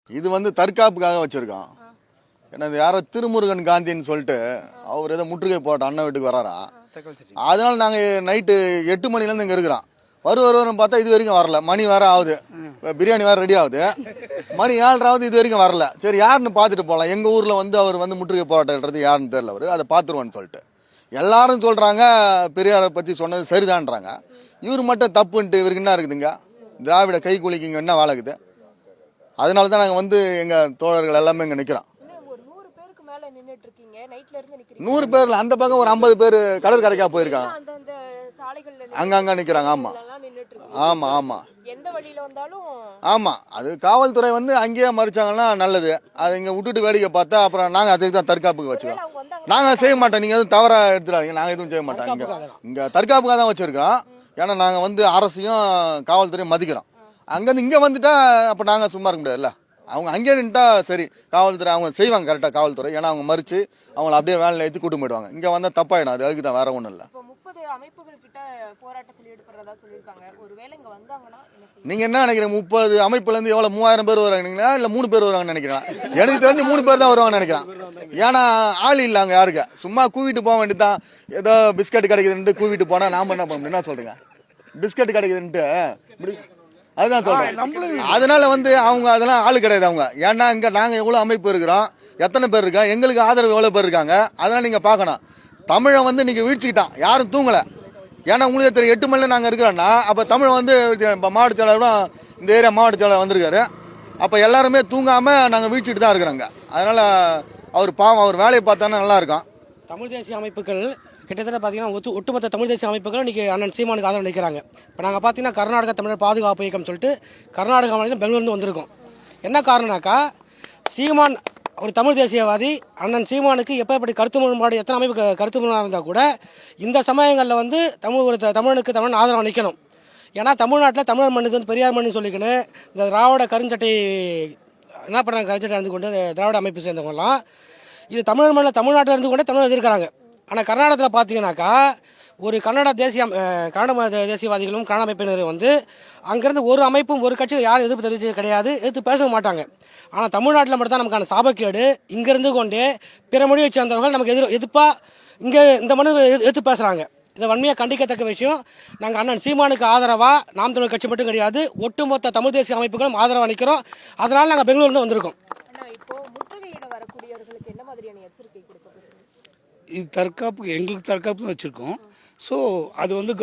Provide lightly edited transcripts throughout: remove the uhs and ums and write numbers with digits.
இது வந்து தற்காப்புக்காக வச்சிருக்கோம். ஏன்னா இது யாரோ திருமுருகன் காந்தின்னு சொல்லிட்டு அவர் ஏதோ முற்றுகை போட்ட அண்ணன் வீட்டுக்கு வராரா. அதனால நாங்கள் நைட்டு 8 மணிலேருந்து இங்கே இருக்கிறோம். வருவார்னு பார்த்தா இது வரைக்கும் வரல. மணி வேற ஆகுது, பிரியாணி வேற ரெடி ஆகுது. மணி 7:30 இது வரைக்கும் வரல. சரி யாருன்னு பார்த்துட்டு போகலாம். எங்கள் ஊரில் வந்து அவர் வந்து முற்றுகை போராட்டன்றது யாருன்னு தெரியல. அவர் அதை பார்த்துருவான்னு சொல்லிட்டு எல்லாரும் சொல்கிறாங்க. பெரியாரை பற்றி சொன்னது சரிதான்றாங்க. இவர் மட்டும் தப்புன்ட்டு இவருக்கு என்ன இருக்குதுங்க? திராவிட கை குலிக்கு என்ன வேலை இருக்குது? அதனால தான் நாங்கள் வந்து எங்கள் தோழர்கள் எல்லாமே இங்கே நிற்கிறோம். 100 பேர்ல அந்த பக்கம் ஒரு 50 பேர் கடற்கரைக்கா போயிருக்காங்க. அங்கங்க நிக்கிறாங்க. ஆமா ஆமா ஆமா ஆமா. அது காவல்துறை வந்து அங்கேயே மறிச்சாங்கன்னா நல்லது. அதை இங்க விட்டுட்டு வேடிக்கை பார்த்தா அப்புறம் நாங்க அதுக்கு தான் தற்காப்புக்கு வச்சுக்கோம். நாங்க செய்ய மாட்டோம். நீங்க எதுவும் தவறா எடுத்துடாதீங்க. நாங்க எதுவும் செய்ய மாட்டோம். இங்க தற்காப்புக்காக தான் வச்சிருக்கிறோம். ஏன்னா நாங்க வந்து அரசையும் காவல்துறையும் மதிக்கிறோம். அங்கேருந்து இங்கே வந்துட்டா அப்போ நாங்கள் சும்மா இருக்க முடியாதுல்ல. அவங்க அங்கேயே நின்றுட்டா சரி, காவல்துறை அவங்க செய்வாங்க கரெக்டாக. காவல்துறை ஏன்னா அவங்க மறித்து அவங்கள அப்படியே வேலையில் ஏற்றி கூட்டு போயிடுவாங்க. இங்கே வந்தால் தப்பாயிடும். அது அதுக்கு தான், வேற ஒன்றும் இல்லை. நீங்கள் என்ன நினைக்கிறீங்க? 30 அமைப்புலேருந்து எவ்வளோ 3000 பேர் வராங்கங்களா இல்லை 3 பேர் வருவாங்கன்னு நினைக்கிறேன். எனக்கு தெரிஞ்சு 3 பேர் தான் வருவாங்கன்னு நினைக்கிறேன். ஏன்னா ஆள் இல்லை அங்கே யாருக்கு. சும்மா கூவிட்டு போக வேண்டியது தான். ஏதோ பிஸ்கட் கிடைக்குதுன்ட்டு கூவிட்டு போனால் நாம் என்ன பண்ணணும்? என்ன சொல்கிறீங்க? பிஸ்கட் கிடைக்குதுன்ட்டு இப்படி அதுதான் சொல்றேன். அதனால வந்து அவங்க அதெல்லாம் ஆளு கிடையாது அவங்க. ஏன்னா இங்க நாங்க எவ்வளவு அமைப்பு இருக்கிறோம், எத்தனை பேர் இருக்கா, எங்களுக்கு ஆதரவு எவ்வளவு பேர் இருக்காங்க. அதனால நீங்க பார்க்கணும். தமிழை வந்து நீங்க வீழ்ச்சிக்கிட்டான், யாரும் தூங்கல. ஏன்னா உங்களுக்கு தெரியும் 8 மணில நாங்க இருக்கிறோம்னா அப்ப தமிழை வந்து மாவட்ட செயலாளரும் இந்த ஏரியா மாவட்ட செயலாளர் வந்திருக்காரு. அப்ப எல்லாருமே தூங்காம நாங்க வீழ்ச்சிட்டு தான் இருக்கிறோங்க. அதனால அவர் பாவம், அவர் வேலையை பார்த்தானே நல்லா இருக்கும். தமிழ் தேசிய அமைப்புகள் கிட்டத்தட்ட பார்த்தீங்கன்னா ஒட்டுமொத்த தமிழ் தேசிய அமைப்புகளும் இன்றைக்கி அண்ணன் சீமானுக்கு ஆதரவு நிற்கிறாங்க. இப்போ நாங்கள் பார்த்தீங்கன்னா கர்நாடக தமிழர் பாதுகாப்பு இயக்கம் சொல்லிட்டு கர்நாடகா மாநிலம் பெங்களூர்லேருந்து வந்திருக்கோம். என்ன காரணம்னாக்கா, சீமான் ஒரு தமிழ் தேசியவாதி. அண்ணன் சீமானுக்கு எப்போப்படி கருத்து முரண்பாடு எத்தனை அமைப்பு கருத்து முரண்பாடு இருந்தால் கூட இந்த சமயங்களில் வந்து தமிழனுக்கு தமிழன் ஆதரவு நிற்கணும். ஏன்னா தமிழ்நாட்டில் தமிழர் மண்ணு வந்து பெரியார் மண்ணு சொல்லிக்கணும். இந்த திராவிட கருஞ்சட்டை என்ன பண்ணுறாங்க, கருஞ்சட்டை இருந்து கொண்டு திராவிட அமைப்பு சேர்ந்தவங்கலாம் இது தமிழர் மண்ணில் தமிழ்நாட்டில் இருந்து கொண்டே தமிழர் இருக்கிறாங்க. ஆனால் கர்நாடகத்தில் பார்த்தீங்கன்னாக்கா ஒரு கன்னட தேசியவாதிகளும் கன்னட அமைப்பினரும் வந்து அங்கேருந்து ஒரு அமைப்பும் ஒரு கட்சி யாரும் எதிர்ப்பு தெரிவிச்சது கிடையாது, எதிர்த்து பேச மாட்டாங்க. ஆனால் தமிழ்நாட்டில் மட்டும் தான் நமக்கான சாபக்கேடு. இங்கேருந்து கொண்டே பிற மொழியை சேர்ந்தவர்கள் நமக்கு எதிர்ப்பாக இங்கே இந்த மனு எதிர்த்து பேசுகிறாங்க. இதை வன்மையாக கண்டிக்கத்தக்க விஷயம். நாங்கள் அண்ணன் சீமானுக்கு ஆதரவாக நாம் தமிழ் கட்சி மட்டும் கிடையாது, ஒட்டுமொத்த தமிழ் தேசிய அமைப்புகளும் ஆதரவாக நிற்கிறோம். அதனால் நாங்கள் பெங்களூர்லேருந்து வந்திருக்கோம். இது தற்காப்பு, எங்களுக்கு தற்காப்பு தான் வச்சுருக்கோம். ஸோ அது வந்து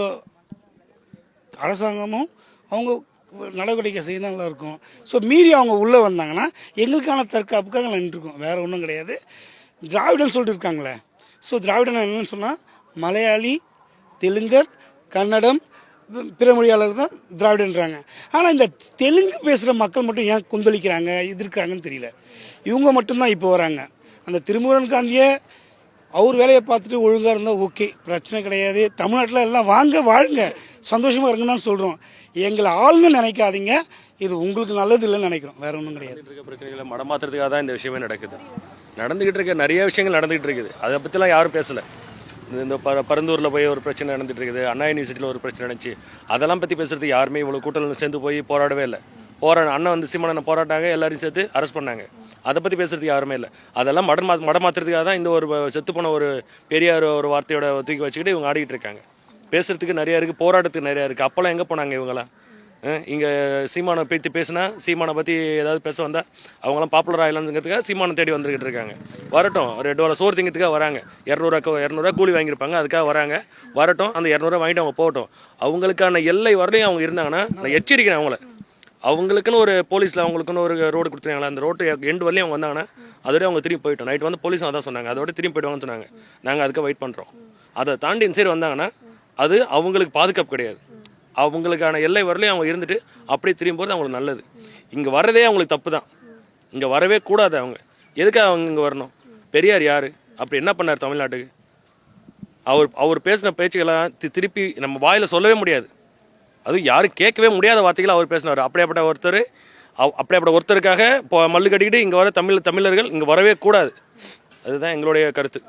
அரசாங்கமும் அவங்க நடவடிக்கை செய்ய தான் நல்லாயிருக்கும். ஸோ மீறி அவங்க உள்ளே வந்தாங்கன்னா எங்களுக்கான தற்காப்புக்காக நின்றுருக்கோம், வேறு ஒன்றும் கிடையாது. திராவிடன் சொல்லிட்டு இருக்காங்களே, ஸோ திராவிடன் என்னன்னு சொன்னால் மலையாளி, தெலுங்கர், கன்னடம், பிற மொழியாளர் தான் திராவிடன்றாங்க. ஆனால் இந்த தெலுங்கு பேசுகிற மக்கள் மட்டும் ஏன் கொந்தளிக்கிறாங்க, எதிர்க்கிறாங்கன்னு தெரியல. இவங்க மட்டும்தான் இப்போ வராங்க. அந்த திருமுருகன் காந்தியை அவர் வேலையை பார்த்துட்டு ஒழுங்காக இருந்தால் ஓகே, பிரச்சனை கிடையாது. தமிழ்நாட்டில் எல்லாம் வாங்க வாழுங்க, சந்தோஷமாக இருங்கன்னு தான் சொல்கிறோம். எங்களை ஆளுங்க நினைக்காதீங்க, இது உங்களுக்கு நல்லது இல்லைன்னு நினைக்கிறோம், வேற ஒன்றும் கிடையாது. பிரச்சனைகளை மடமாத்துறதுக்காக தான் இந்த விஷயமே நடக்குது. நடந்துகிட்டு இருக்க நிறைய விஷயங்கள் நடந்துகிட்டு இருக்குது. அதை பற்றிலாம் யாரும் பேசலை. இந்த பரந்தூரில் போய் ஒரு பிரச்சனை நடந்துகிட்டு இருக்குது, அண்ணா யூனிவர்சிட்டியில் ஒரு பிரச்சனை நடந்துச்சு. அதெல்லாம் பற்றி பேசுறதுக்கு யாருமே இவ்வளோ கூட்டம் சேர்ந்து போய் போராடவே இல்லை. அண்ணன் வந்து சீமானனை போராட்டாங்க, எல்லாரையும் சேர்த்து அரெஸ்ட் பண்ணாங்க. அதை பற்றி பேசுறதுக்கு யாருமே இல்லை. அதெல்லாம் மடமாத்துறதுக்காக தான் இந்த ஒரு செத்து போன ஒரு பெரியார் ஒரு வார்த்தையோட தூக்கி வச்சுக்கிட்டு இவங்க ஆடிக்கிட்டு இருக்காங்க. பேசுறதுக்கு நிறையா இருக்குது, போராட்டத்துக்கு நிறையா இருக்குது. அப்போல்லாம் எங்கே போனாங்க இவங்களாம்? இங்கே சீமானை பற்றி பேசினா, சீமானை பற்றி ஏதாவது பேச வந்தால் அவங்களாம் பாப்புலர் ஆகலாம்ங்கிறதுக்காக சீமானை தேடி வந்துக்கிட்டு இருக்காங்க. வரட்டும், $2 சோறு திங்கிறதுக்காக வராங்க. 200 கூலி வாங்கியிருப்பாங்க, அதுக்காக வராங்க. வரட்டும், அந்த 200 வாங்கிட்டு அவங்க போகட்டும். அவங்களுக்கான எல்லை வரலையும் அவங்க இருந்தாங்கன்னா நான் எச்சரிக்கிறேன் அவங்கள. அவங்களுக்குன்னு ஒரு போலீஸில் அவங்களுக்குன்னு ஒரு ரோடு கொடுத்துருக்காங்களா, அந்த ரோட்டு எண்டு வரலையும் அவங்க வந்தாங்கன்னா அதோடய அவங்க திரும்பி போயிட்டோம். நைட் வந்து போலீஸும் அதான் சொன்னாங்க, அதோட திரும்பி போயிடுவாங்கன்னு சொன்னாங்க. நாங்கள் அதுக்கு வெயிட் பண்ணுறோம். அதை தாண்டி இந்த சைடு வந்தாங்கன்னா அது அவங்களுக்கு பாதுகாப்பு கிடையாது. அவங்களுக்கான எல்லை வரலையும் அவங்க இருந்துட்டு அப்படியே திரும்பி போகிறது அவங்களுக்கு நல்லது. இங்கே வரதே அவங்களுக்கு தப்பு தான். இங்கே வரவே கூடாது. அவங்க எதுக்காக அவங்க இங்கே வரணும்? பெரியார் யார்? அப்படி என்ன பண்ணார் தமிழ்நாட்டுக்கு? அவர் பேசின பேச்சுக்கெல்லாம் திருப்பி நம்ம வாயில் சொல்லவே முடியாது. அதுவும் யாரும் கேட்கவே முடியாத வார்த்தைகள் அவர் பேசினார். அப்படியேப்பட்ட ஒருத்தருக்காக இப்போ மல்லு கட்டிக்கிட்டு இங்கே வர தமிழர்கள் இங்கே வரவே கூடாது. அதுதான் எங்களுடைய கருத்து.